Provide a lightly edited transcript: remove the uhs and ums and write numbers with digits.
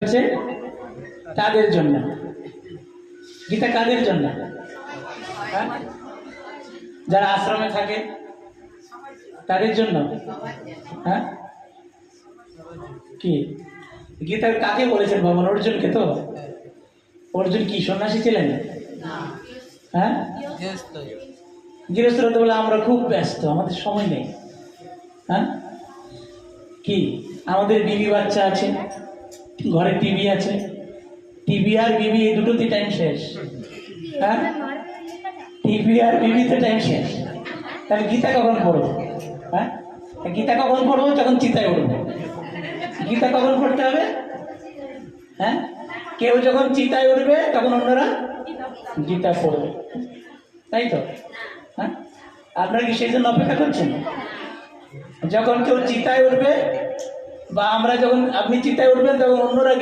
হচ্ছে তাদের জন্য। গীতা কাদের জন্য? হ্যাঁ, যারা আশ্রমে থাকে তাদের জন্য। হ্যাঁ, কি গীতা কাকে বলেছেন ভগবান? অর্জুনকে তো। অর্জুন কি সন্ন্যাসী ছিলেন? হ্যাঁ, গৃহস্থরা তো বলে আমরা খুব ব্যস্ত, আমাদের সময় নেই। হ্যাঁ, কি আমাদের বিবি বাচ্চা আছে, ঘরে টিভি আছে, টিভি আর বিবি এই দুটোতে টাইম শেষ। হ্যাঁ, টিভি আর বিবিতে টাইম শেষ। তাহলে গীতা কখন পড়বো? হ্যাঁ, গীতা কখন পড়বো? যখন চিতায় উঠবো। গীতা কখন পড়তে হবে? হ্যাঁ, কেউ যখন চিতায় উঠবে তখন অন্যরা গীতা পড়বে, তাই তো? হ্যাঁ, আপনারা কি সেই জন্য অপেক্ষা করছেন? যখন কেউ চিতায় উঠবে বা আমরা যখন আপনি চিতায় উঠবেন তখন অন্যরা